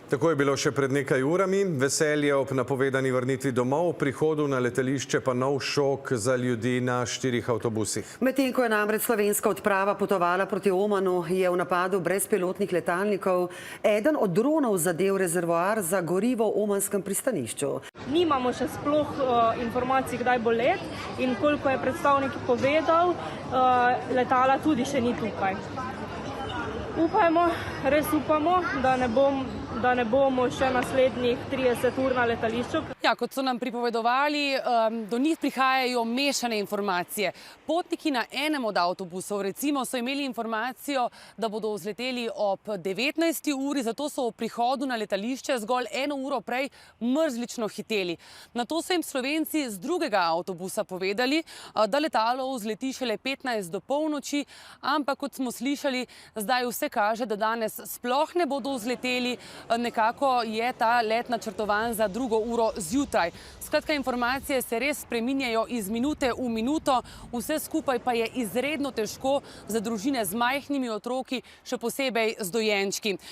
Tako je bilo še pred nekaj urami. Veselje ob napovedani vrnitvi domov, prihodu na letališče pa nov šok za ljudi na 4 avtobusih. Medtem ko je namreč slovenska odprava potovala proti Omanu, je v napadu brezpilotnih letalnikov eden od dronov zadel rezervoar za gorivo v omanskem pristanišču. Nimamo še sploh informacij, kdaj bo let in koliko je predstavnik povedal, letala tudi še ni tukaj. Upajmo, res upamo, da ne bomo še naslednjih 30 ur na letališču. Ja, kot so nam pripovedovali, do njih prihajajo mešane informacije. Potniki na enem od avtobusov, recimo, so imeli informacijo, da bodo vzleteli ob 19. uri, zato so v prihodu na letališče zgolj 1 uro prej mrzlično hiteli. Nato so jim Slovenci z drugega avtobusa povedali, da letalo vzleti šele 15 do polnoči, ampak kot smo slišali, zdaj vse kaže, da danes sploh ne bodo vzleteli, nekako je ta let načrtovan za 2. uro zjutraj. Skratka, informacije se res spreminjajo iz minute v minuto, vse skupaj pa je izredno težko za družine z majhnimi otroki, še posebej z dojenčki.